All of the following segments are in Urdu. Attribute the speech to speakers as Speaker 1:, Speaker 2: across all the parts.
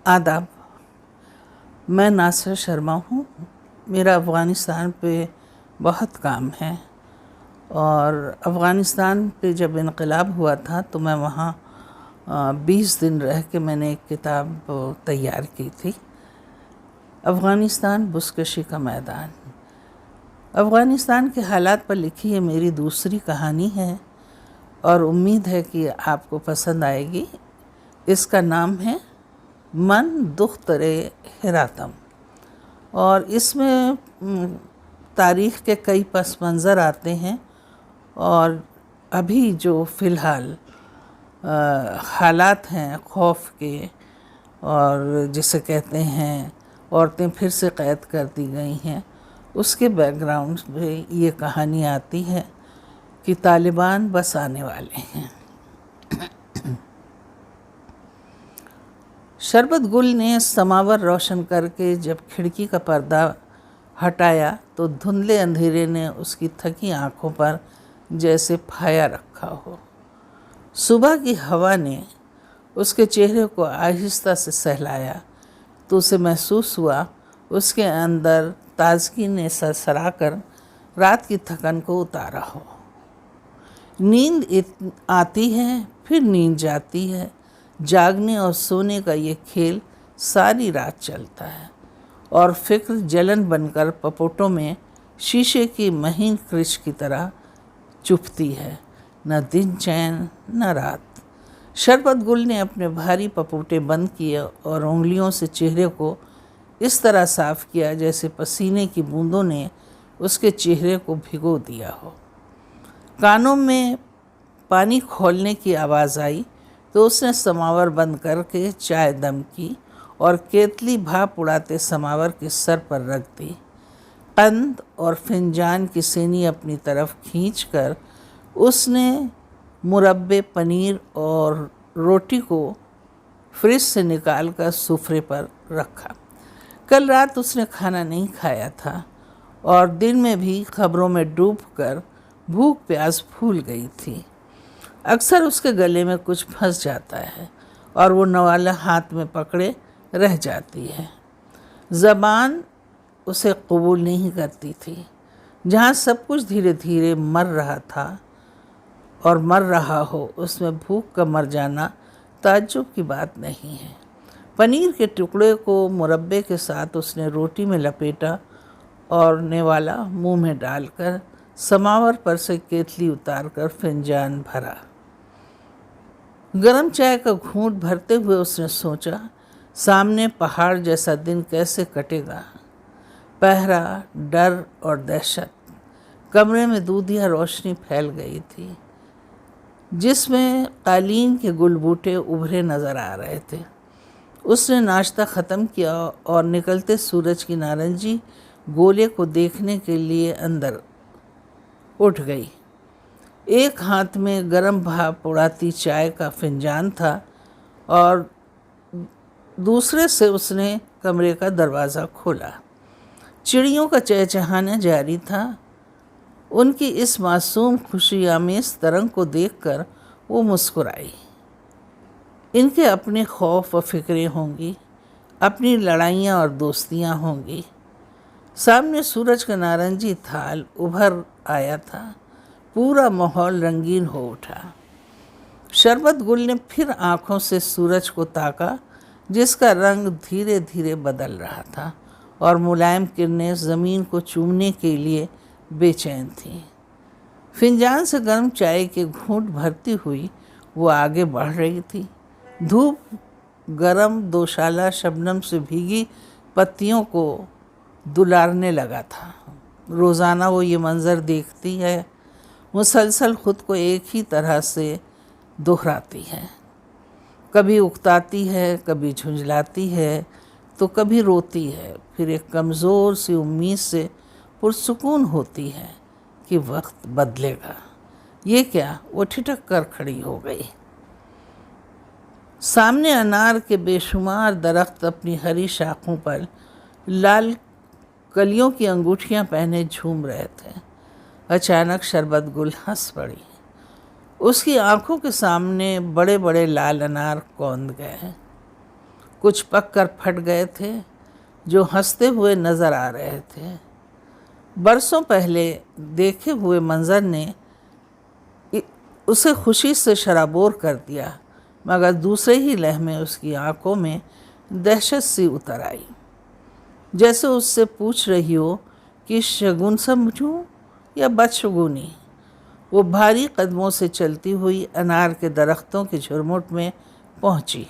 Speaker 1: آداب، میں ناصر شرما ہوں۔ میرا افغانستان پہ بہت کام ہے، اور افغانستان پہ جب انقلاب ہوا تھا تو میں وہاں 20 دن رہ کے میں نے ایک کتاب تیار کی تھی، افغانستان بزکشی کا میدان۔ افغانستان کے حالات پر لکھی یہ میری دوسری کہانی ہے، اور امید ہے کہ آپ کو پسند آئے گی۔ اس کا نام ہے من دخترے ہراتم، اور اس میں تاریخ کے کئی پس منظر آتے ہیں، اور ابھی جو فی الحال حالات ہیں خوف کے، اور جسے کہتے ہیں عورتیں پھر سے قید کر دی گئی ہیں، اس کے بیک گراؤنڈ میں یہ کہانی آتی ہے کہ طالبان بس آنے والے ہیں۔ شربت گل نے سماور روشن کر کے جب کھڑکی کا پردہ ہٹایا تو دھندلے اندھیرے نے اس کی تھکی آنکھوں پر جیسے پھایا رکھا ہو۔ صبح کی ہوا نے اس کے چہرے کو آہستہ سے سہلایا تو اسے محسوس ہوا اس کے اندر تازگی نے سرسرا کر رات کی تھکن کو اتارا ہو۔ نیند آتی ہے، پھر نیند جاتی ہے، جاگنے اور سونے کا یہ کھیل ساری رات چلتا ہے، اور فکر جلن بن کر پپوٹوں میں شیشے کی مہین کرچ کی طرح چپھتی ہے، نہ دن چین نہ رات۔ شربت گل نے اپنے بھاری پپوٹے بند کیے اور انگلیوں سے چہرے کو اس طرح صاف کیا جیسے پسینے کی بوندوں نے اس کے چہرے کو بھگو دیا ہو۔ کانوں میں پانی کھولنے کی آواز آئی تو اس نے سماور بند کر کے چائے دم کی اور کیتلی بھاپ اڑاتے سماور کے سر پر رکھ دی۔ قند اور فنجان کی سینی اپنی طرف کھینچ کر اس نے مربے، پنیر اور روٹی کو فریج سے نکال کر سفرے پر رکھا۔ کل رات اس نے کھانا نہیں کھایا تھا، اور دن میں بھی خبروں میں ڈوب کر بھوک پیاس بھول گئی تھی۔ اکثر اس کے گلے میں کچھ پھنس جاتا ہے اور وہ نوالہ ہاتھ میں پکڑے رہ جاتی ہے۔ زبان اسے قبول نہیں کرتی تھی۔ جہاں سب کچھ دھیرے دھیرے مر رہا تھا اور مر رہا ہو، اس میں بھوک کا مر جانا تعجب کی بات نہیں ہے۔ پنیر کے ٹکڑے کو مربے کے ساتھ اس نے روٹی میں لپیٹا اور نوالا منہ میں ڈال کر سماور پر سے کیتلی اتار کر فنجان بھرا۔ گرم چائے کا گھونٹ بھرتے ہوئے اس نے سوچا، سامنے پہاڑ جیسا دن کیسے کٹے گا۔ پہرا، ڈر اور دہشت۔ کمرے میں دودھیا روشنی پھیل گئی تھی جس میں قالین کے گل بوٹے ابھرے نظر آ رہے تھے۔ اس نے ناشتہ ختم کیا اور نکلتے سورج کی نارنجی گولے کو دیکھنے کے لیے اندر اٹھ گئی۔ ایک ہاتھ میں گرم بھاپ اڑاتی چائے کا فنجان تھا، اور دوسرے سے اس نے کمرے کا دروازہ کھولا۔ چڑیوں کا چہچہانا جاری تھا۔ ان کی اس معصوم خوشی آمیز ترنگ کو دیکھ کر وہ مسکرائی۔ ان کے اپنے خوف و فکریں ہوں گی، اپنی لڑائیاں اور دوستیاں ہوں گی۔ سامنے سورج کا نارنجی تھال ابھر آیا تھا، پورا ماحول رنگین ہو اٹھا۔ شربت گل نے پھر آنکھوں سے سورج کو تاکا جس کا رنگ دھیرے دھیرے بدل رہا تھا، اور ملائم کرنیں زمین کو چومنے کے لیے بے چین تھیں۔ فنجان سے گرم چائے کے گھونٹ بھرتی ہوئی وہ آگے بڑھ رہی تھی۔ دھوپ گرم دوشالہ شبنم سے بھیگی پتیوں کو دلارنے لگا تھا۔ روزانہ وہ یہ منظر دیکھتی ہے، مسلسل خود کو ایک ہی طرح سے دہراتی ہے۔ کبھی اکتاتی ہے، کبھی جھنجھلاتی ہے، تو کبھی روتی ہے، پھر ایک کمزور سی امید سے پرسکون ہوتی ہے کہ وقت بدلے گا۔ یہ کیا؟ وہ ٹھٹک کر کھڑی ہو گئی۔ سامنے انار کے بے شمار درخت اپنی ہری شاخوں پر لال کلیوں کی انگوٹھیاں پہنے جھوم رہے تھے۔ اچانک شربت گل ہنس پڑی۔ اس کی آنکھوں کے سامنے بڑے بڑے لال انار کوند گئے۔ کچھ پک کر پھٹ گئے تھے جو ہنستے ہوئے نظر آ رہے تھے۔ برسوں پہلے دیکھے ہوئے منظر نے اسے خوشی سے شرابور کر دیا، مگر دوسرے ہی لمحے اس کی آنکھوں میں دہشت سی اتر آئی، جیسے اس سے پوچھ رہی ہو کہ شگون سمجھوں یا بدشگونی۔ وہ بھاری قدموں سے چلتی ہوئی انار کے درختوں کے جھرمٹ میں پہنچی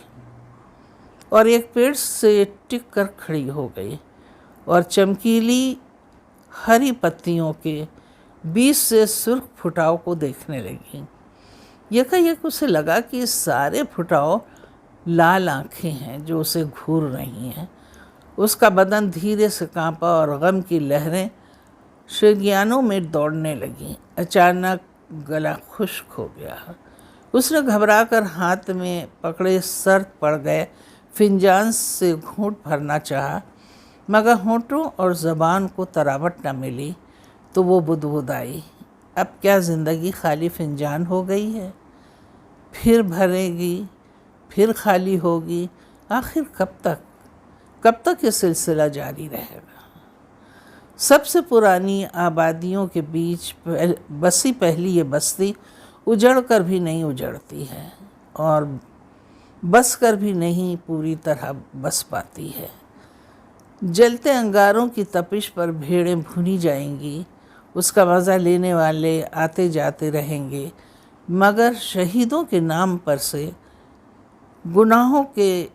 Speaker 1: اور ایک پیڑ سے ٹک کر کھڑی ہو گئی اور چمکیلی ہری پتیوں کے بیچ سے سرخ پھٹاؤ کو دیکھنے لگی۔ یکایک اسے لگا کہ یہ سارے پھٹاؤ لال آنکھیں ہیں جو اسے گھور رہی ہیں۔ اس کا بدن دھیرے سے کانپا اور غم کی لہریں شریانوں میں دوڑنے لگیں۔ اچانک گلا خشک ہو گیا۔ اس نے گھبرا کر ہاتھ میں پکڑے سرد پڑ گئے فنجان سے گھونٹ بھرنا چاہا، مگر ہونٹوں اور زبان کو تراوٹ نہ ملی تو وہ بدبدائی، اب کیا زندگی خالی فنجان ہو گئی ہے؟ پھر بھرے گی، پھر خالی ہوگی، آخر کب تک یہ سلسلہ جاری رہے گا؟ سب سے پرانی آبادیوں کے بیچ بسی پہلی یہ بستی اجڑ کر بھی نہیں اجڑتی ہے اور بس کر بھی نہیں پوری طرح بس پاتی ہے۔ جلتے انگاروں کی تپش پر بھیڑیں بھونی جائیں گی، اس کا مزہ لینے والے آتے جاتے رہیں گے، مگر شہیدوں کے نام پر سے گناہوں کے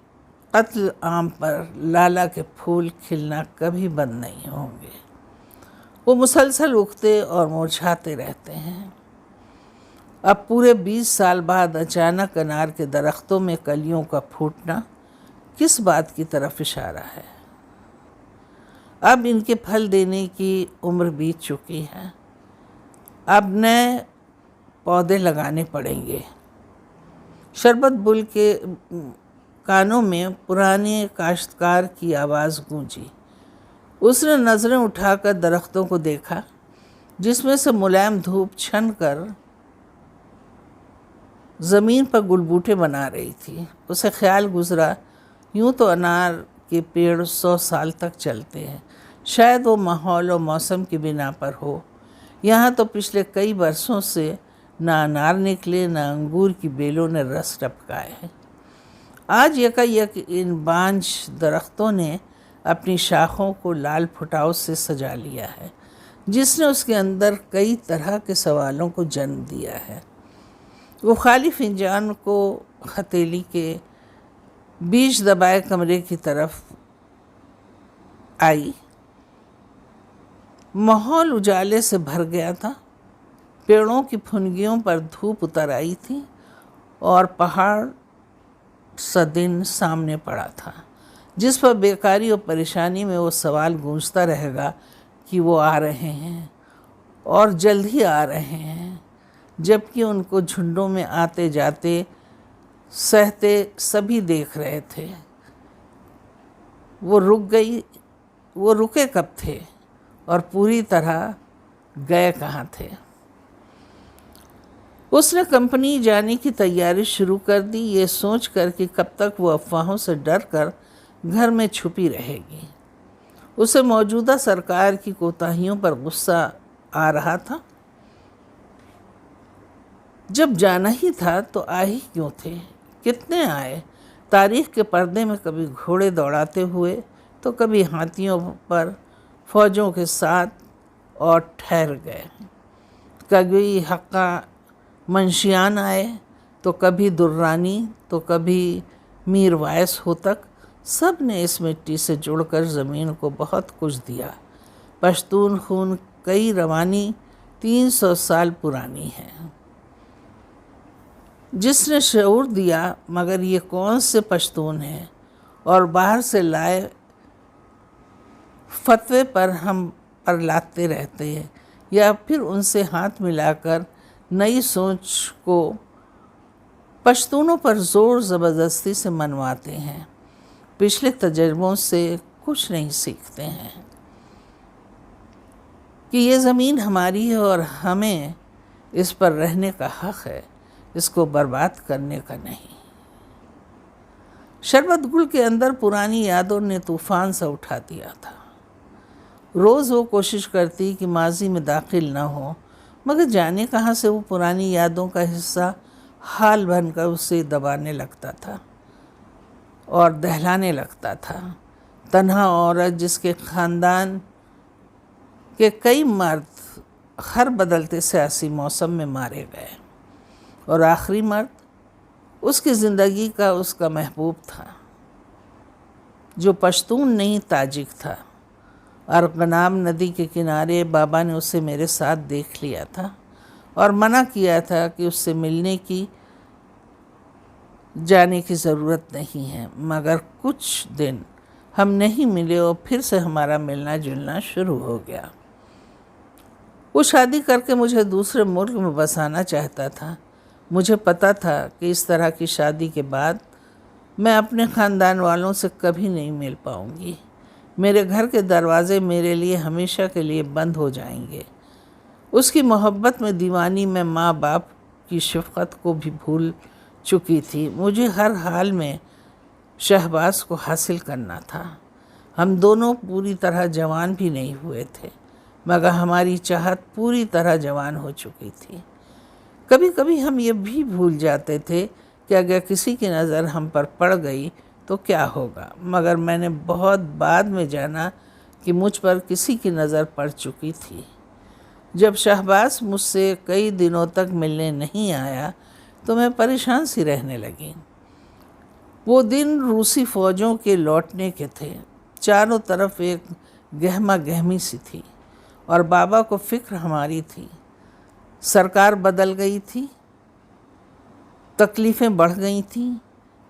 Speaker 1: قتل عام پر لالا کے پھول کھلنا کبھی بند نہیں ہوں گے۔ وہ مسلسل اگتے اور مرجھاتے رہتے ہیں۔ اب پورے 20 سال بعد اچانک انار کے درختوں میں کلیوں کا پھوٹنا کس بات کی طرف اشارہ ہے؟ اب ان کے پھل دینے کی عمر بیت چکی ہے، اب نئے پودے لگانے پڑیں گے۔ شربت بل کے کانوں میں پرانے کاشتکار کی آواز گونجی۔ اس نے نظریں اٹھا کر درختوں کو دیکھا جس میں سے ملائم دھوپ چھن کر زمین پر گلبوٹے بنا رہی تھی۔ اسے خیال گزرا، یوں تو انار کے پیڑ 100 سال تک چلتے ہیں، شاید وہ ماحول و موسم کی بنا پر ہو۔ یہاں تو پچھلے کئی برسوں سے نہ انار نکلے، نہ انگور کی بیلوں نے رس ٹپکائے ہیں۔ آج یکایک ان بانجھ درختوں نے اپنی شاخوں کو لال پھٹاؤ سے سجا لیا ہے، جس نے اس کے اندر کئی طرح کے سوالوں کو جنم دیا ہے۔ وہ خالی فنجان کو ہتھیلی کے بیچ دبائے کمرے کی طرف آئی۔ ماحول اجالے سے بھر گیا تھا، پیڑوں کی پھنگیوں پر دھوپ اتر آئی تھی اور پہاڑ سا دن سامنے پڑا تھا جس پر بیکاری اور پریشانی میں وہ سوال گونجتا رہے گا کہ وہ آ رہے ہیں اور جلد ہی آ رہے ہیں، جبکہ ان کو جھنڈوں میں آتے جاتے سہتے سبھی دیکھ رہے تھے۔ وہ رکے کب تھے اور پوری طرح گئے کہاں تھے؟ اس نے کمپنی جانے کی تیاری شروع کر دی، یہ سوچ کر کہ کب تک وہ افواہوں سے ڈر کر گھر میں چھپی رہے گی۔ اسے موجودہ سرکار کی کوتاہیوں پر غصہ آ رہا تھا۔ جب جانا ہی تھا تو آ ہی کیوں تھے؟ کتنے آئے؟ تاریخ کے پردے میں کبھی گھوڑے دوڑاتے ہوئے تو کبھی ہاتھیوں پر فوجوں کے ساتھ اور ٹھہر گئے، کبھی حقہ منشیان آئے تو کبھی درانی تو کبھی میر وائس ہو تک، سب نے اس مٹی سے جڑ کر زمین کو بہت کچھ دیا۔ پشتون خون کئی روانی 300 سال پرانی ہے، جس نے شعور دیا، مگر یہ کون سے پشتون ہیں اور باہر سے لائے فتوے پر ہم پر لاتے رہتے ہیں یا پھر ان سے ہاتھ ملا کر نئی سوچ کو پشتونوں پر زور زبردستی سے منواتے ہیں، پچھلے تجربوں سے کچھ نہیں سیکھتے ہیں کہ یہ زمین ہماری ہے اور ہمیں اس پر رہنے کا حق ہے، اس کو برباد کرنے کا نہیں۔ شربت گل کے اندر پرانی یادوں نے طوفان سا اٹھا دیا تھا۔ روز وہ کوشش کرتی کہ ماضی میں داخل نہ ہو، مگر جانے کہاں سے وہ پرانی یادوں کا حصہ حال بن کر اسے دبانے لگتا تھا اور دہلانے لگتا تھا۔ تنہا عورت جس کے خاندان کے کئی مرد ہر بدلتے سیاسی موسم میں مارے گئے، اور آخری مرد اس کی زندگی کا اس کا محبوب تھا، جو پشتون نہیں تاجک تھا۔ ارغنام ندی کے کنارے بابا نے اسے میرے ساتھ دیکھ لیا تھا اور منع کیا تھا کہ اس سے ملنے کی جانے کی ضرورت نہیں ہے، مگر کچھ دن ہم نہیں ملے اور پھر سے ہمارا ملنا جلنا شروع ہو گیا۔ وہ شادی کر کے مجھے دوسرے ملک میں بسانا چاہتا تھا۔ مجھے پتہ تھا کہ اس طرح کی شادی کے بعد میں اپنے خاندان والوں سے کبھی نہیں مل پاؤں گی۔ میرے گھر کے دروازے میرے لیے ہمیشہ کے لیے بند ہو جائیں گے۔ اس کی محبت میں دیوانی میں ماں باپ کی شفقت کو بھی بھول چکی تھی۔ مجھے ہر حال میں شہباز کو حاصل کرنا تھا۔ ہم دونوں پوری طرح جوان بھی نہیں ہوئے تھے، مگر ہماری چاہت پوری طرح جوان ہو چکی تھی۔ کبھی کبھی ہم یہ بھی بھول جاتے تھے کہ اگر کسی کی نظر ہم پر پڑ گئی تو کیا ہوگا، مگر میں نے بہت بعد میں جانا کہ مجھ پر کسی کی نظر پڑ چکی تھی۔ جب شہباز مجھ سے کئی دنوں تک ملنے نہیں آیا تو میں پریشان سی رہنے لگی۔ وہ دن روسی فوجوں کے لوٹنے کے تھے۔ چاروں طرف ایک گہما گہمی سی تھی اور بابا کو فکر ہماری تھی۔ سرکار بدل گئی تھی، تکلیفیں بڑھ گئی تھیں۔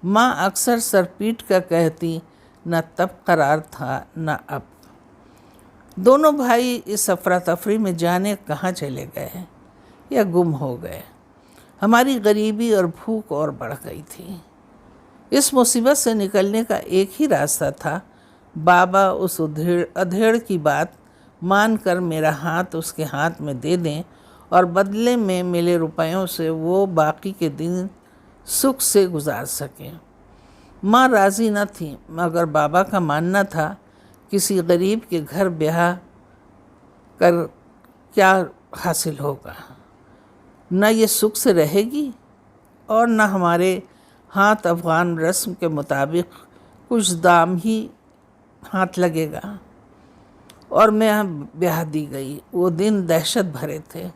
Speaker 1: ماں اکثر سر پیٹ کر کہتی، نہ تب قرار تھا نہ اب۔ دونوں بھائی اس افراتفری میں جانے کہاں چلے گئے یا گم ہو گئے۔ ہماری غریبی اور بھوک اور بڑھ گئی تھی۔ اس مصیبت سے نکلنے کا ایک ہی راستہ تھا، بابا اس ادھیڑ کی بات مان کر میرا ہاتھ اس کے ہاتھ میں دے دیں اور بدلے میں ملے روپیوں سے وہ باقی کے دن سکھ سے گزار سکیں۔ ماں راضی نہ تھی، مگر بابا کا ماننا تھا کسی غریب کے گھر بیاہ کر کیا حاصل ہوگا، نہ یہ سکھ سے رہے گی اور نہ ہمارے ہاتھ افغان رسم کے مطابق کچھ دام ہی ہاتھ لگے گا۔ اور میں بیاہ دی گئی۔ وہ دن دہشت بھرے تھے۔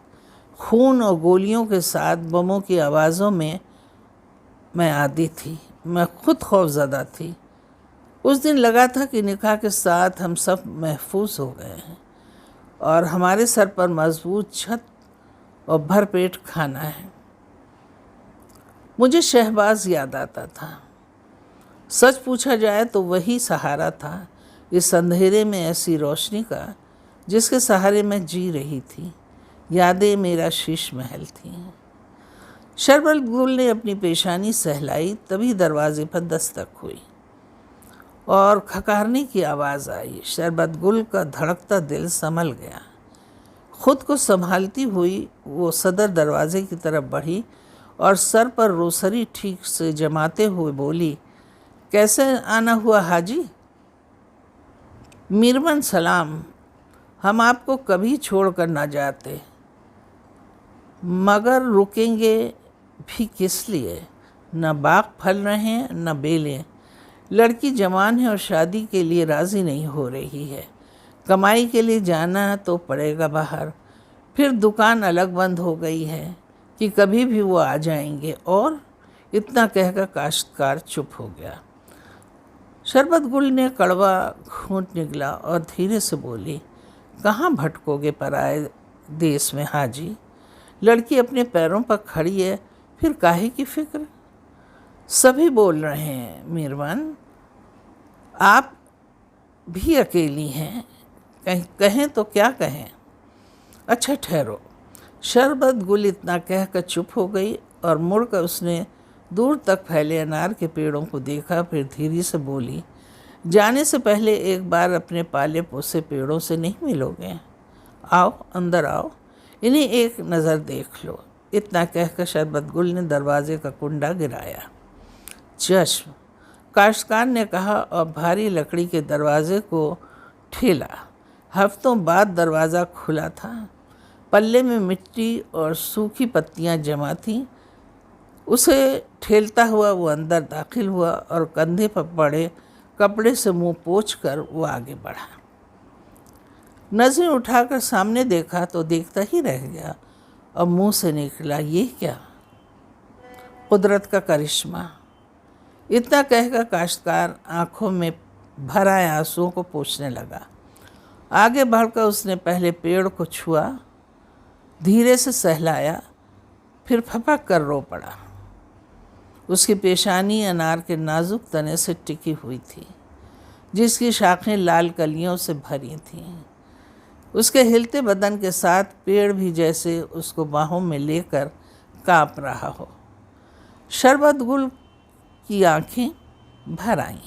Speaker 1: خون اور گولیوں کے ساتھ بموں کی آوازوں میں عادی تھی۔ میں خود خوف زدہ تھی۔ اس دن لگا تھا کہ نکاح کے ساتھ ہم سب محفوظ ہو گئے ہیں اور ہمارے سر پر مضبوط چھت اور بھر پیٹ کھانا ہے۔ مجھے شہباز یاد آتا تھا۔ سچ پوچھا جائے تو وہی سہارا تھا اس اندھیرے میں ایسی روشنی کا جس کے سہارے میں جی رہی تھی۔ یادیں میرا شیش محل تھیں۔ شربت گل نے اپنی پیشانی سہلائی، تبھی دروازے پر دستک ہوئی اور کھکارنے کی آواز آئی۔ شربت گل کا دھڑکتا دل سنبھل گیا۔ خود کو سنبھالتی ہوئی وہ صدر دروازے کی طرف بڑھی اور سر پر روسری ٹھیک سے جماتے ہوئے بولی، کیسے آنا ہوا حاجی؟ میرمن سلام، ہم آپ کو کبھی چھوڑ کر نہ جاتے، مگر رکیں گے بھی کس لیے؟ نہ باغ پھل رہے ہیں نہ بیلیں۔ لڑکی جوان ہے اور شادی کے لیے راضی نہیں ہو رہی ہے۔ کمائی کے لیے جانا تو پڑے گا باہر۔ پھر دکان الگ بند ہو گئی ہے کہ کبھی بھی وہ آ جائیں گے۔ اور اتنا کہہ کر کاشتکار چپ ہو گیا۔ شربت گل نے کڑوا گھونٹ نگلا اور دھیرے سے بولی، کہاں بھٹکو گے پرائے دیس میں حاجی؟ لڑکی اپنے پیروں پر کھڑی ہے، پھر کاہے کی فکر؟ سبھی بول رہے ہیں میرمن، آپ بھی اکیلی ہیں، کہیں تو کیا کہیں؟ اچھا ٹھہرو۔ شربت گل اتنا کہہ کر چپ ہو گئی اور مڑ کر اس نے دور تک پھیلے انار کے پیڑوں کو دیکھا، پھر دھیرے سے بولی، جانے سے پہلے ایک بار اپنے پالے پوسے پیڑوں سے نہیں ملو گے؟ آؤ اندر آؤ، انہیں ایک نظر دیکھ لو۔ اتنا کہہ کر شربت گل نے دروازے کا کنڈا گرایا۔ چشم کاشتکار نے کہا اور بھاری لکڑی کے دروازے کو ٹھیلا۔ ہفتوں بعد دروازہ کھلا تھا۔ پلے میں مٹی اور سوکھی پتیاں جمع تھیں۔ اسے ٹھیلتا ہوا وہ اندر داخل ہوا اور کندھے پر پڑے کپڑے سے منہ پوچھ کر وہ آگے بڑھا۔ نظریں اٹھا کر سامنے دیکھا تو دیکھتا ہی رہ گیا اور منہ سے نکلا، یہ کیا؟ قدرت کا کرشمہ۔ اتنا کہہ کر کاشتکار آنکھوں میں بھر آئے آنسوؤں کو پوچھنے لگا۔ آگے بڑھ کر اس نے پہلے پیڑ کو چھوا، دھیرے سے سہلایا، پھر پھپک کر رو پڑا۔ اس کی پیشانی انار کے نازک تنے سے ٹکی ہوئی تھی، جس کی شاخیں لال کلیوں سے بھری تھیں۔ اس کے ہلتے بدن کے ساتھ پیڑ بھی جیسے اس کو باہوں میں لے کر کانپ رہا ہو۔ شربت گل کی آنکھیں بھر آئیں،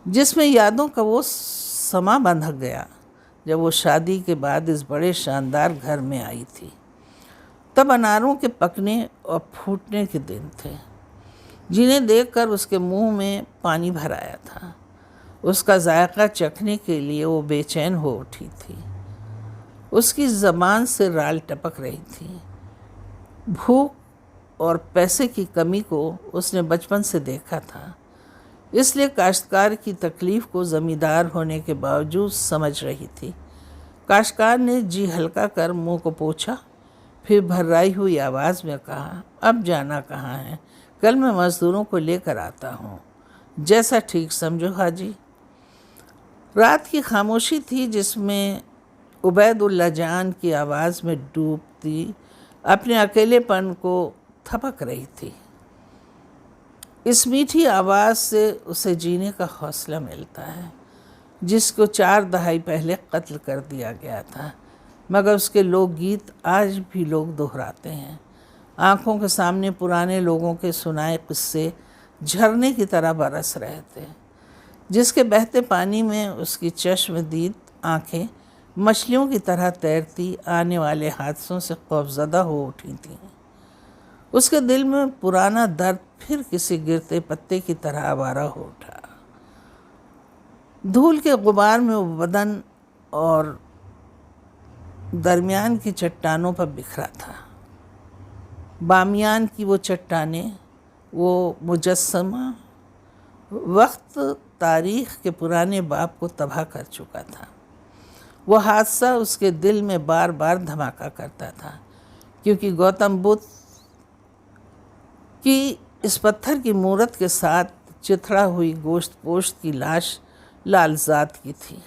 Speaker 1: جس میں یادوں کا وہ سما بندھ گیا جب وہ شادی کے بعد اس بڑے شاندار گھر میں آئی تھی۔ تب اناروں کے پکنے اور پھوٹنے کے دن تھے، جنہیں دیکھ کر اس کے منہ میں پانی بھر آیا تھا۔ اس کا ذائقہ چکھنے کے لیے وہ بے چین ہو اٹھی تھی۔ اس کی زبان سے رال ٹپک رہی تھی۔ بھوک اور پیسے کی کمی کو اس نے بچپن سے دیکھا تھا، اس لیے کاشتکار کی تکلیف کو زمیندار ہونے کے باوجود سمجھ رہی تھی۔ کاشتکار نے جی ہلکا کر منہ کو پوچھا، پھر بھرائی ہوئی آواز میں کہا، اب جانا کہاں ہے؟ کل میں مزدوروں کو لے کر آتا ہوں، جیسا ٹھیک سمجھو حاجی۔ رات کی خاموشی تھی جس میں عبید اللہ جان کی آواز میں ڈوبتی اپنے اکیلے پن کو تھپک رہی تھی۔ اس میٹھی آواز سے اسے جینے کا حوصلہ ملتا ہے، جس کو 4 دہائی پہلے قتل کر دیا گیا تھا، مگر اس کے لوک گیت آج بھی لوگ دہراتے ہیں۔ آنکھوں کے سامنے پرانے لوگوں کے سنائے قصے جھرنے کی طرح برس رہے تھے، جس کے بہتے پانی میں اس کی چشم دید آنکھیں مچھلیوں کی طرح تیرتی آنے والے حادثوں سے خوفزدہ ہو اٹھی تھیں۔ اس کے دل میں پرانا درد پھر کسی گرتے پتے کی طرح آوارہ ہو اٹھا۔ دھول کے غبار میں وہ بدن اور درمیان کی چٹانوں پر بکھرا تھا۔ بامیان کی وہ چٹانیں، وہ مجسمہ، وقت تاریخ کے پرانے باب کو تباہ کر چکا تھا۔ وہ حادثہ اس کے دل میں بار بار دھماکہ کرتا تھا، کیونکہ گوتم بدھ کی اس پتھر کی مورت کے ساتھ چتھڑا ہوئی گوشت پوشت کی لاش لالزاد کی تھی۔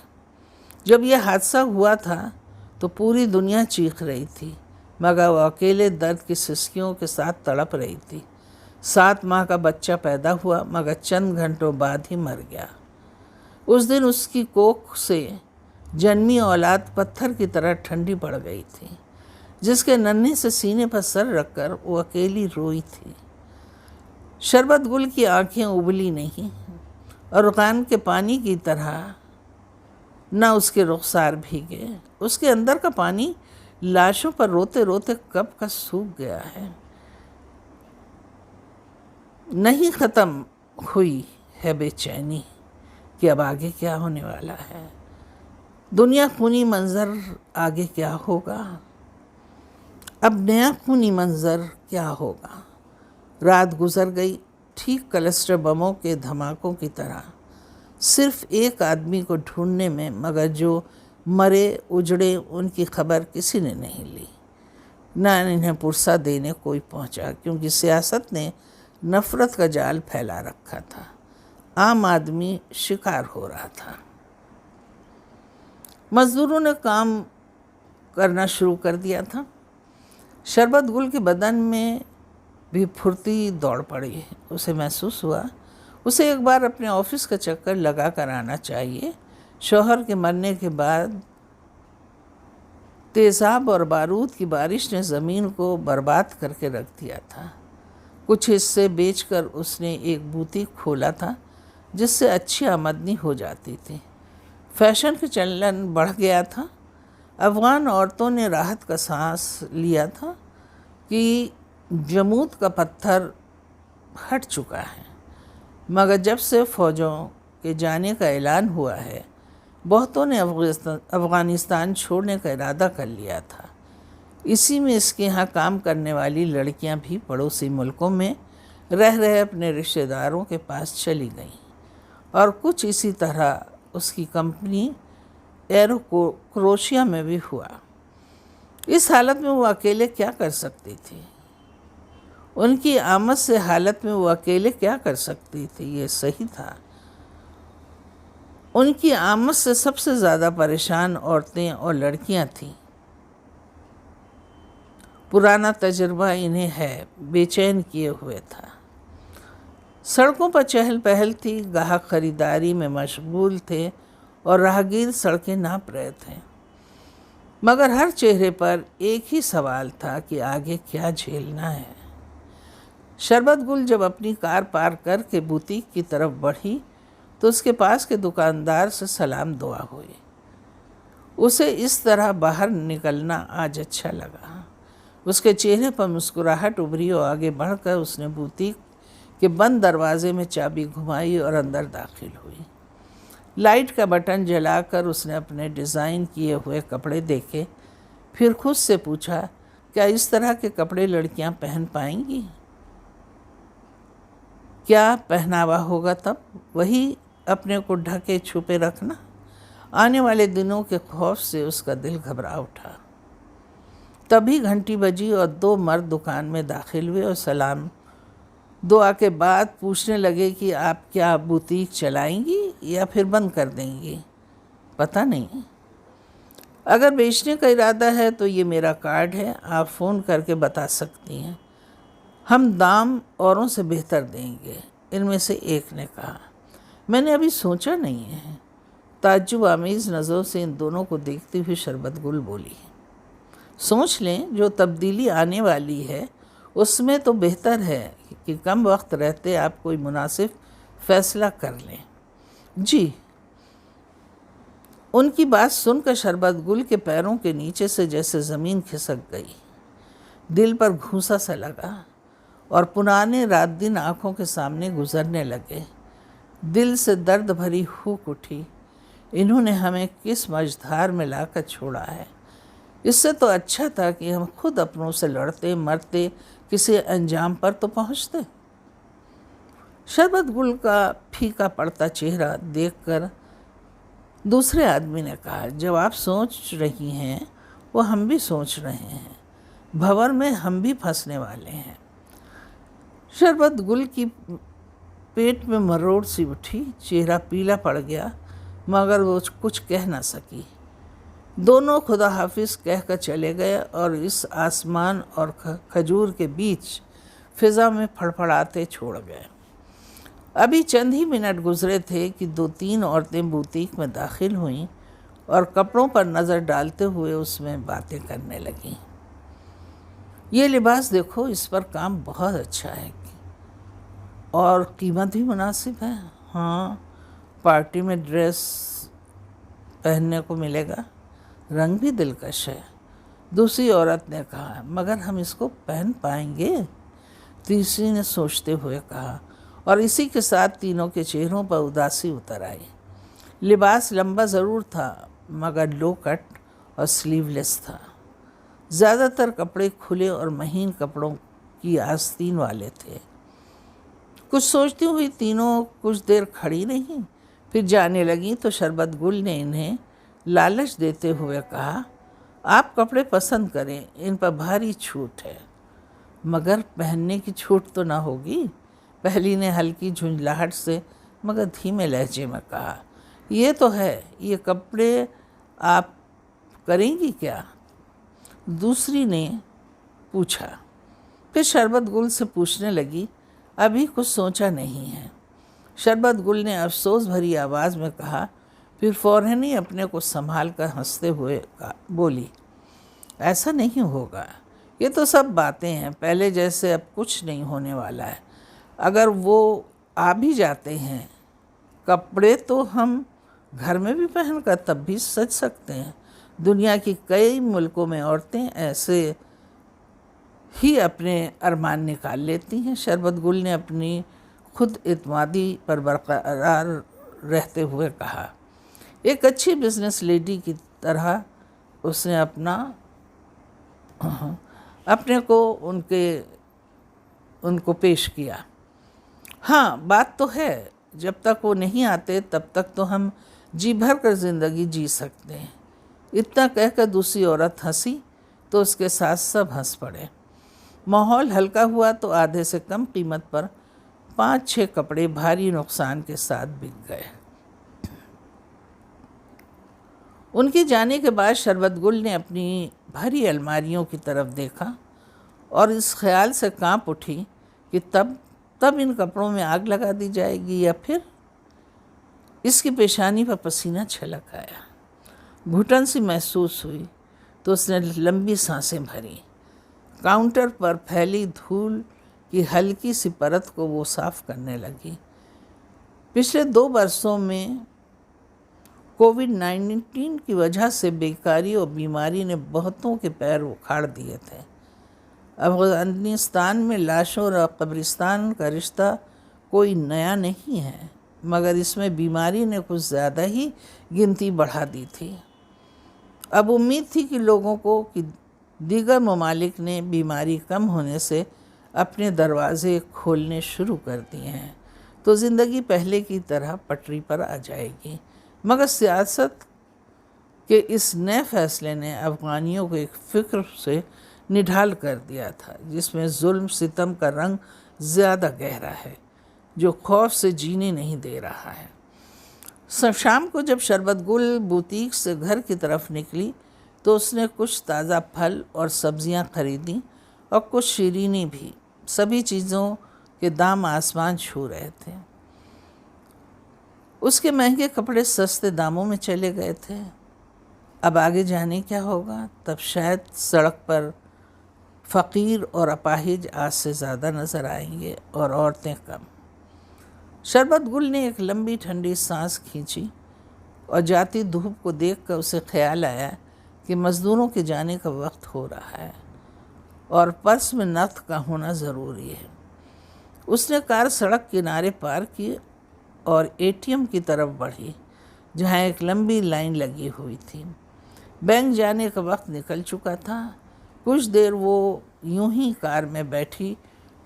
Speaker 1: جب یہ حادثہ ہوا تھا تو پوری دنیا چیخ رہی تھی، مگر وہ اکیلے درد کی سسکیوں کے ساتھ تڑپ رہی تھی۔ 7 ماہ کا بچہ پیدا ہوا، مگر چند گھنٹوں بعد ہی مر گیا۔ اس دن اس کی کوکھ سے جنمی اولاد پتھر کی طرح ٹھنڈی پڑ گئی تھی، جس کے ننھے سے سینے پر سر رکھ کر وہ اکیلی روئی تھی۔ شربت گل کی آنکھیں ابلی نہیں، اور رغان کے پانی کی طرح نہ اس کے رخسار بھیگے۔ اس کے اندر کا پانی لاشوں پر روتے روتے کب کا سوکھ گیا ہے۔ نہیں ختم ہوئی ہے بے چینی کہ اب آگے کیا ہونے والا ہے۔ دنیا خونی منظر، آگے کیا ہوگا؟ اب نیا خونی منظر کیا ہوگا؟ رات گزر گئی ٹھیک کلسٹر بموں کے دھماکوں کی طرح، صرف ایک آدمی کو ڈھونڈنے میں، مگر جو مرے اجڑے ان کی خبر کسی نے نہیں لی، نہ انہیں پرسہ دینے کوئی پہنچا، کیونکہ سیاست نے نفرت کا جال پھیلا رکھا تھا۔ عام آدمی شکار ہو رہا تھا۔ مزدوروں نے کام کرنا شروع کر دیا تھا۔ شربت گل کے بدن میں بھی پھرتی دوڑ پڑی۔ اسے محسوس ہوا اسے ایک بار اپنے آفس کا چکر لگا کر آنا چاہیے۔ شوہر کے مرنے کے بعد تیزاب اور بارود کی بارش نے زمین کو برباد کر کے رکھ دیا تھا۔ کچھ حصے بیچ کر اس نے ایک بوتیک کھولا تھا، جس سے اچھی آمدنی ہو جاتی تھی۔ فیشن کا چلن بڑھ گیا تھا۔ افغان عورتوں نے راحت کا سانس لیا تھا کہ جمود کا پتھر ہٹ چکا ہے، مگر جب سے فوجوں کے جانے کا اعلان ہوا ہے بہتوں نے افغانستان چھوڑنے کا ارادہ کر لیا تھا۔ اسی میں اس کے ہاں کام کرنے والی لڑکیاں بھی پڑوسی ملکوں میں رہ رہے اپنے رشتہ داروں کے پاس چلی گئیں، اور کچھ اسی طرح اس کی کمپنی ایرو کروشیا میں بھی ہوا۔ اس حالت میں وہ اکیلے کیا کر سکتی تھی؟ ان کی آمد سے حالت میں وہ اکیلے کیا کر سکتی تھی؟ یہ صحیح تھا۔ ان کی آمد سے سب سے زیادہ پریشان عورتیں اور لڑکیاں تھیں۔ پرانا تجربہ انہیں بے چین کیے ہوئے تھا۔ سڑکوں پر چہل پہل تھی، گاہک خریداری میں مشغول تھے اور راہگیر سڑکیں ناپ رہے تھے، مگر ہر چہرے پر ایک ہی سوال تھا کہ آگے کیا جھیلنا ہے۔ شربت گل جب اپنی کار پارک کر کے بوتیک کی طرف بڑھی تو اس کے پاس کے دکاندار سے سلام دعا ہوئی۔ اسے اس طرح باہر نکلنا آج اچھا لگا۔ اس کے چہرے پر مسکراہٹ ابھری اور آگے بڑھ کر اس نے بوتیک کے بند دروازے میں چابی گھمائی اور اندر داخل ہوئی۔ لائٹ کا بٹن جلا کر اس نے اپنے ڈیزائن کیے ہوئے کپڑے دیکھے، پھر خود سے پوچھا کیا اس طرح کے کپڑے لڑکیاں پہن پائیں گی؟ کیا پہناوا ہوگا تب؟ وہی اپنے کو ڈھکے چھپے رکھنا؟ آنے والے دنوں کے خوف سے اس کا دل گھبرا اٹھا۔ تبھی گھنٹی بجی اور 2 مرد دکان میں داخل ہوئے اور سلام دعا کے بعد پوچھنے لگے کہ آپ کیا بوتیک چلائیں گی یا پھر بند کر دیں گی؟ پتہ نہیں۔ اگر بیچنے کا ارادہ ہے تو یہ میرا کارڈ ہے، آپ فون کر کے بتا سکتی ہیں، ہم دام اوروں سے بہتر دیں گے، ان میں سے ایک نے کہا۔ میں نے ابھی سوچا نہیں ہے۔ تعجب آمیز نظروں سے ان دونوں کو دیکھتی ہوئی شربت گل بولی، سوچ لیں، جو تبدیلی آنے والی ہے اس میں تو بہتر ہے کہ کم وقت رہتے آپ کوئی مناسب فیصلہ کر لیں۔ جی۔ ان کی بات سن کر شربت گل کے پیروں کے نیچے سے جیسے زمین کھسک گئی، دل پر گھونسا سا لگا اور پرانے رات دن آنکھوں کے سامنے گزرنے لگے۔ دل سے درد بھری ہوک اٹھی، انہوں نے ہمیں کس مجدھار میں لا کر چھوڑا ہے؟ اس سے تو اچھا تھا کہ ہم خود اپنوں سے لڑتے مرتے کسی انجام پر تو پہنچتے۔ شربت گل کا پھیکا پڑتا چہرہ دیکھ کر دوسرے آدمی نے کہا، جب آپ سوچ رہی ہیں وہ ہم بھی سوچ رہے ہیں، بھنور میں ہم بھی پھنسنے والے ہیں۔ شربت گل کی پیٹ میں مروڑ سی اٹھی، چہرہ پیلا پڑ گیا، مگر وہ کچھ کہہ نہ سکی۔ دونوں خدا حافظ کہہ کر چلے گئے اور اس آسمان اور کھجور کے بیچ فضا میں پھڑپھڑاتے چھوڑ گئے۔ ابھی چند ہی منٹ گزرے تھے کہ 2-3 عورتیں بوتیک میں داخل ہوئیں اور کپڑوں پر نظر ڈالتے ہوئے اس میں باتیں کرنے لگیں۔ یہ لباس دیکھو، اس پر کام بہت اچھا ہے اور قیمت بھی مناسب ہے۔ ہاں، پارٹی میں ڈریس پہننے کو ملے گا، رنگ بھی دلکش ہے۔ دوسری عورت نے کہا، مگر ہم اس کو پہن پائیں گے؟ تیسری نے سوچتے ہوئے کہا، اور اسی کے ساتھ تینوں کے چہروں پر اداسی اتر آئی۔ لباس لمبا ضرور تھا مگر لو کٹ اور سلیو لیس تھا۔ زیادہ تر کپڑے کھلے اور مہین کپڑوں کی آستین والے تھے۔ کچھ سوچتی ہوئی تینوں کچھ دیر کھڑی رہیں، پھر جانے لگیں تو شربت گل نے انہیں لالچ دیتے ہوئے کہا، آپ کپڑے پسند کریں، ان پر بھاری چھوٹ ہے۔ مگر پہننے کی چھوٹ تو نہ ہوگی؟ پہلی نے ہلکی جھنجھلاہٹ سے مگر دھیمے لہجے میں کہا، یہ تو ہے، یہ کپڑے آپ کریں گی کیا؟ دوسری نے پوچھا۔ پھر شربت گل سے پوچھنے لگی، ابھی کچھ سوچا نہیں ہے۔ شربت گل نے افسوس بھری آواز میں کہا، پھر فوراً ہی اپنے کو سنبھال کر ہنستے ہوئے بولی، ایسا نہیں ہوگا، یہ تو سب باتیں ہیں، پہلے جیسے اب کچھ نہیں ہونے والا ہے۔ اگر وہ آ بھی جاتے ہیں، کپڑے تو ہم گھر میں بھی پہن کر تب بھی سج سکتے ہیں۔ دنیا کی کئی ملکوں میں عورتیں ایسے ہی اپنے ارمان نکال لیتی ہیں۔ شربت گل نے اپنی خود اعتمادی پر برقرار رہتے ہوئے کہا، ایک اچھی بزنس لیڈی کی طرح اس نے اپنے کو ان کو پیش کیا۔ ہاں بات تو ہے، جب تک وہ نہیں آتے تب تک تو ہم جی بھر کر زندگی جی سکتے ہیں۔ اتنا کہہ کر دوسری عورت ہنسی تو اس کے ساتھ سب ہنس پڑے۔ ماحول ہلکا ہوا تو آدھے سے کم قیمت پر 5-6 کپڑے بھاری نقصان کے ساتھ بک گئے۔ ان کے جانے کے بعد شربت گل نے اپنی بھری الماریوں کی طرف دیکھا اور اس خیال سے کانپ اٹھی کہ تب ان کپڑوں میں آگ لگا دی جائے گی یا پھر۔ اس کی پیشانی پر پسینہ چھلک آیا، گھٹن سی محسوس ہوئی تو اس نے لمبی سانسیں بھری۔ کاؤنٹر پر پھیلی دھول کی ہلکی سی پرت کو وہ صاف کرنے لگی۔ پچھلے 2 برسوں میں کووڈ-19 کی وجہ سے بیکاری اور بیماری نے بہتوں کے پیر اکھاڑ دیے تھے۔ افغانستان میں لاشوں اور قبرستان کا رشتہ کوئی نیا نہیں ہے، مگر اس میں بیماری نے کچھ زیادہ ہی گنتی بڑھا دی تھی۔ اب امید تھی کہ لوگوں کو کہ دیگر ممالک نے بیماری کم ہونے سے اپنے دروازے کھولنے شروع کر دیے ہیں تو زندگی پہلے کی طرح پٹری پر آ جائے گی، مگر سیاست کے اس نئے فیصلے نے افغانیوں کو ایک فکر سے نڈھال کر دیا تھا جس میں ظلم ستم کا رنگ زیادہ گہرا ہے، جو خوف سے جینے نہیں دے رہا ہے۔ شام کو جب شربت گل بوتیک سے گھر کی طرف نکلی تو اس نے کچھ تازہ پھل اور سبزیاں خریدیں اور کچھ شیرینی بھی۔ سبھی چیزوں کے دام آسمان چھو رہے تھے۔ اس کے مہنگے کپڑے سستے داموں میں چلے گئے تھے۔ اب آگے جانے کیا ہوگا؟ تب شاید سڑک پر فقیر اور اپاہج آج سے زیادہ نظر آئیں گے اور عورتیں کم۔ شربت گل نے ایک لمبی ٹھنڈی سانس کھینچی اور جاتی دھوپ کو دیکھ کر اسے خیال آیا کہ مزدوروں کے جانے کا وقت ہو رہا ہے اور پرس میں نقد کا ہونا ضروری ہے۔ اس نے کار سڑک کنارے پارک کی اور ATM کی طرف بڑھی جہاں ایک لمبی لائن لگی ہوئی تھی۔ بینک جانے کا وقت نکل چکا تھا۔ کچھ دیر وہ یوں ہی کار میں بیٹھی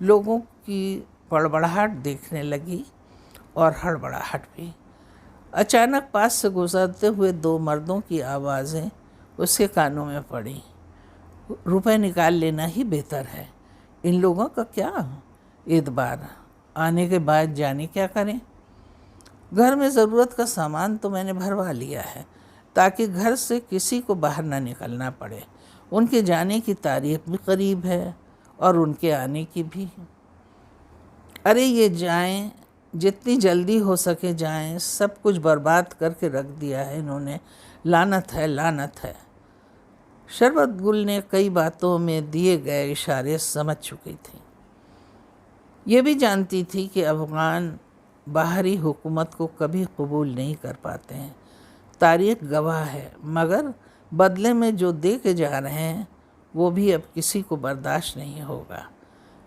Speaker 1: لوگوں کی بڑبڑاہٹ دیکھنے لگی اور ہڑبڑاہٹ بھی۔ اچانک پاس سے گزرتے ہوئے 2 مردوں کی آوازیں اس کے کانوں میں پڑیں۔ روپے نکال لینا ہی بہتر ہے۔ ان لوگوں کا کیا اعتبار، آنے کے بعد جانے کیا کریں؟ گھر میں ضرورت کا سامان تو میں نے بھروا لیا ہے تاکہ گھر سے کسی کو باہر نہ نکلنا پڑے۔ ان کے جانے کی تاریخ بھی قریب ہے اور ان کے آنے کی بھی۔ ارے یہ جائیں، جتنی جلدی ہو سکے جائیں، سب کچھ برباد کر کے رکھ دیا ہے انہوں نے، لعنت ہے لعنت ہے۔ شربت گل نے کئی باتوں میں دیے گئے اشارے سمجھ چکی تھی۔ یہ بھی جانتی تھی کہ افغان باہری حکومت کو کبھی قبول نہیں کر پاتے ہیں، تاریخ گواہ ہے، مگر بدلے میں جو دے کے جا رہے ہیں وہ بھی اب کسی کو برداشت نہیں ہوگا۔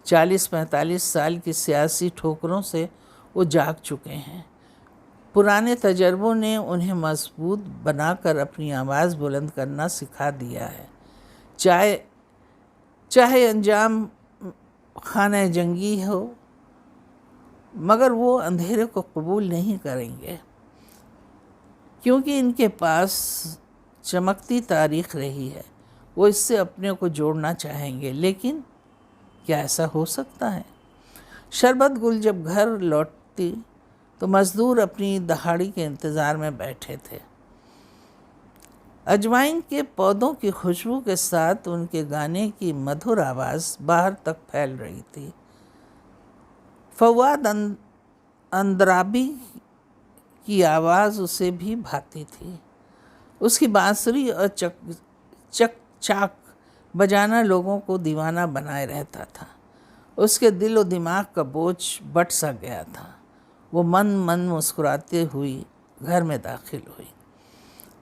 Speaker 1: 40-45 سال کی سیاسی ٹھوکروں سے وہ جاگ چکے ہیں۔ پرانے تجربوں نے انہیں مضبوط بنا کر اپنی آواز بلند کرنا سکھا دیا ہے، چاہے انجام خانہ جنگی ہو، مگر وہ اندھیرے کو قبول نہیں کریں گے کیونکہ ان کے پاس چمکتی تاریخ رہی ہے۔ وہ اس سے اپنے کو جوڑنا چاہیں گے، لیکن کیا ایسا ہو سکتا ہے؟ شربت گل جب گھر لوٹتی تو مزدور اپنی دہاڑی کے انتظار میں بیٹھے تھے۔ اجوائن کے پودوں کی خوشبو کے ساتھ ان کے گانے کی مدھر آواز باہر تک پھیل رہی تھی۔ فواد اندرابی کی آواز اسے بھی بھاتی تھی۔ اس کی بانسری اور چک چاک بجانا لوگوں کو دیوانہ بنائے رہتا تھا۔ اس کے دل و دماغ کا بوجھ بٹ سا گیا تھا۔ وہ من مسکراتے ہوئی گھر میں داخل ہوئی۔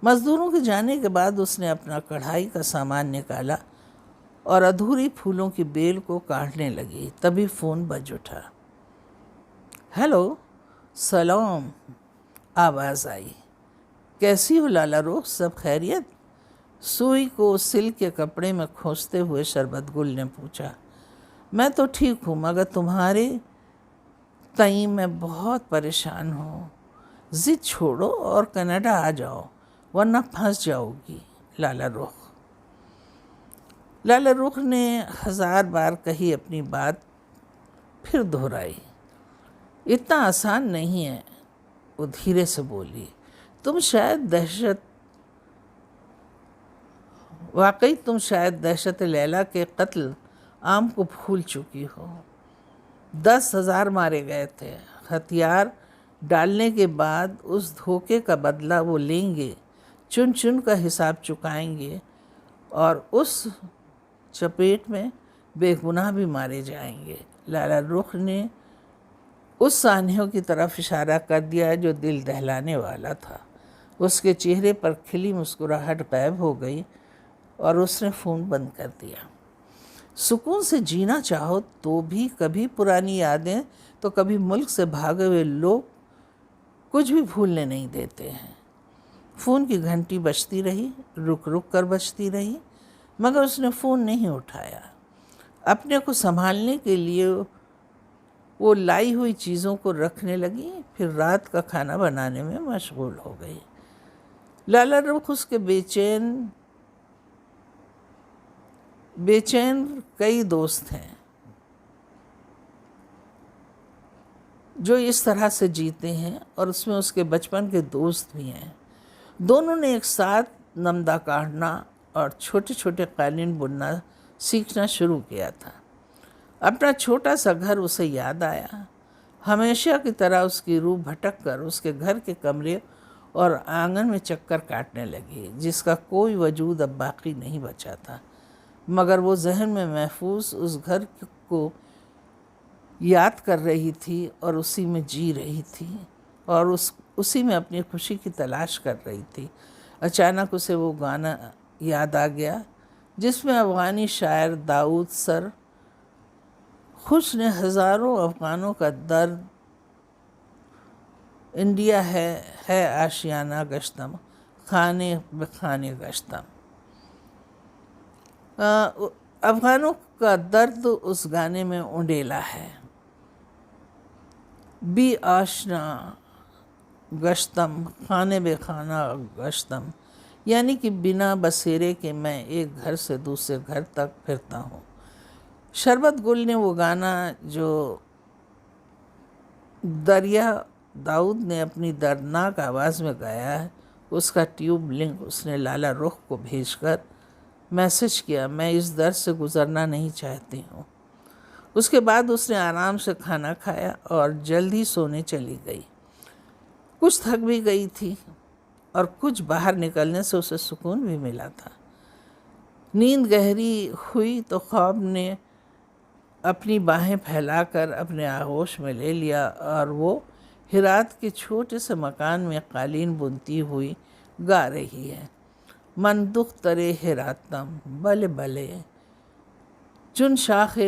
Speaker 1: مزدوروں کے جانے کے بعد اس نے اپنا کڑھائی کا سامان نکالا اور ادھوری پھولوں کی بیل کو کاٹنے لگی۔ تبھی فون بج اٹھا۔ ہیلو، سلام، آواز آئی۔ کیسی ہو لالا رخ، سب خیریت؟ سوئی کو سلک کے کپڑے میں کھوستے ہوئے شربت گل نے پوچھا۔ میں تو ٹھیک ہوں، مگر تمہارے تئیں میں بہت پریشان ہوں۔ ضد چھوڑو اور کینیڈا آ جاؤ، ورنہ پھنس جاؤ گی۔ لالا رخ نے 1000 بار کہی اپنی بات، پھر دہرائی۔ اتنا آسان نہیں ہے، وہ دھیرے سے بولی۔ واقعی تم شاید دہشت لیلا کے قتل عام کو بھول چکی ہو۔ 10,000 مارے گئے تھے۔ ہتھیار ڈالنے کے بعد اس دھوکے کا بدلہ وہ لیں گے، چن چن کا حساب چکائیں گے، اور اس چپیٹ میں بے گناہ بھی مارے جائیں گے۔ لالا رخ نے اس سانحوں کی طرف اشارہ کر دیا جو دل دہلانے والا تھا۔ اس کے چہرے پر کھلی مسکراہٹ غائب ہو گئی اور اس نے فون بند کر دیا۔ سکون سے جینا چاہو تو بھی کبھی پرانی یادیں تو کبھی ملک سے بھاگے ہوئے لوگ کچھ بھی بھولنے نہیں دیتے ہیں۔ فون کی گھنٹی بجتی رہی، رک رک کر بجتی رہی، مگر اس نے فون نہیں اٹھایا۔ اپنے کو سنبھالنے کے لیے وہ لائی ہوئی چیزوں کو رکھنے لگی، پھر رات کا کھانا بنانے میں مشغول ہو گئی۔ لالا رخ اس کے بے چین کئی دوست ہیں جو اس طرح سے جیتے ہیں، اور اس میں اس کے بچپن کے دوست بھی ہیں۔ دونوں نے ایک ساتھ نمدہ کاٹنا اور چھوٹے چھوٹے قالین بننا سیکھنا شروع کیا تھا۔ اپنا چھوٹا سا گھر اسے یاد آیا۔ ہمیشہ کی طرح اس کی روح بھٹک کر اس کے گھر کے کمرے اور آنگن میں چکر کاٹنے لگی، جس کا کوئی وجود اب باقی نہیں بچا تھا، مگر وہ ذہن میں محفوظ اس گھر کو یاد کر رہی تھی اور اسی میں جی رہی تھی، اور اسی میں اپنی خوشی کی تلاش کر رہی تھی۔ اچانک اسے وہ گانا یاد آ گیا جس میں افغانی شاعر داؤد سر خوش نے ہزاروں افغانوں کا درد انڈیا ہے آشیانہ گشتم، خانے بے خانے گشتم۔ افغانوں کا درد اس گانے میں اونڈیلا ہے۔ بی آشنا گشتم، خانے بے خانہ گشتم، یعنی کہ بنا بسیرے کے میں ایک گھر سے دوسرے گھر تک پھرتا ہوں۔ شربت گل نے وہ گانا جو دریا داؤد نے اپنی دردناک آواز میں گایا ہے، اس کا ٹیوب لنک اس نے لالا رخ کو بھیج کر میسج کیا، میں اس درد سے گزرنا نہیں چاہتی ہوں۔ اس کے بعد اس نے آرام سے کھانا کھایا اور جلد ہی سونے چلی گئی۔ کچھ تھک بھی گئی تھی اور کچھ باہر نکلنے سے اسے سکون بھی ملا تھا۔ نیند گہری ہوئی تو خواب نے اپنی باہیں پھیلا کر اپنے آغوش میں لے لیا، اور وہ ہرات کے چھوٹے سے مکان میں قالین بنتی ہوئی گا رہی ہے۔ من دخترے ہراتم بلے بلے، چن شاخ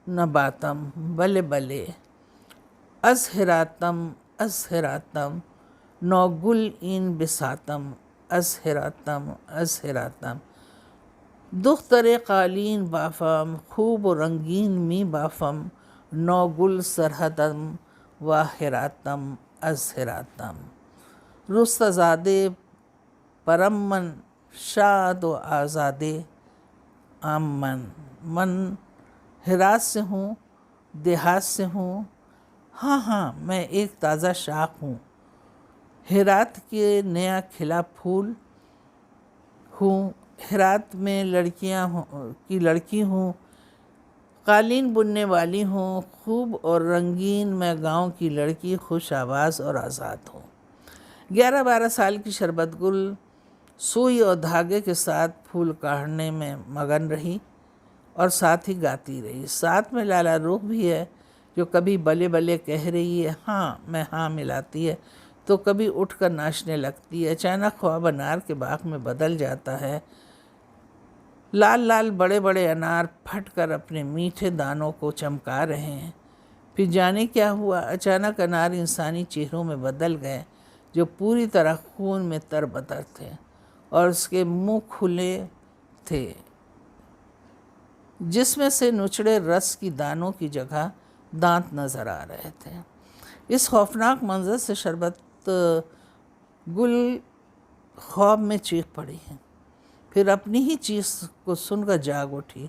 Speaker 1: نباتم بلے بلے، از ہراتم نو گل این بساتم، از ہراتم دختر قالین بافم، خوب و رنگین می بافم، نو گل سرحدم و ہراتم از ہراتم۔ رستہ زادے پرم شاد و آزادے آمن، من ہرات سے ہوں، دیہات سے ہوں، ہاں میں ایک تازہ شاخ ہوں، ہرات کے نیا کھلا پھول ہوں، ہرات میں لڑکی ہوں، قالین بننے والی ہوں، خوب اور رنگین میں گاؤں کی لڑکی، خوش آواز اور آزاد ہوں۔ 11-12 سال کی شربت گل سوئی اور دھاگے کے ساتھ پھول کاٹنے میں مگن رہی اور ساتھ ہی گاتی رہی۔ ساتھ میں لالا رخ بھی ہے جو کبھی بلے بلے کہہ رہی ہے، میں ہاں ملاتی ہے، تو کبھی اٹھ کر ناچنے لگتی ہے۔ اچانک خواب انار کے باغ میں بدل جاتا ہے لال لال بڑے بڑے انار پھٹ کر اپنے میٹھے دانوں کو چمکا رہے ہیں۔ پھر جانے کیا ہوا، اچانک انار انسانی چہروں میں بدل گئے جو پوری طرح خون میں تربتر تھے، اور اس کے منہ کھلے تھے جس میں سے نچڑے رس کی دانوں کی جگہ دانت نظر آ رہے تھے۔ اس خوفناک منظر سے شربت گل خواب میں چیخ پڑی ہے، پھر اپنی ہی چیخ کو سن کر جاگ اٹھی۔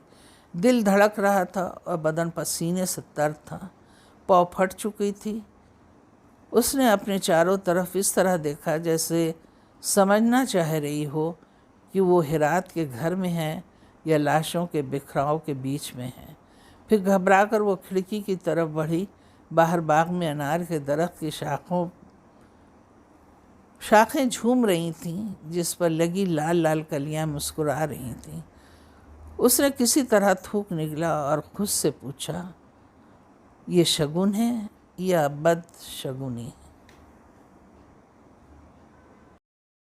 Speaker 1: دل دھڑک رہا تھا اور بدن پسینے سے تر تھا، پاؤں پھٹ چکی تھی۔ اس نے اپنے چاروں طرف اس طرح دیکھا جیسے سمجھنا چاہ رہی ہو کہ وہ ہرات کے گھر میں ہے یا لاشوں کے بکھراؤ کے بیچ میں ہے۔ پھر گھبرا کر وہ کھڑکی کی طرف بڑھی۔ باہر باغ میں انار کے درخت کی شاخیں جھوم رہی تھیں جس پر لگی لال لال کلیاں مسکرا رہی تھیں۔ اس نے کسی طرح تھوک نگلا اور خود سے پوچھا، یہ شگن ہے یا بد شگنی؟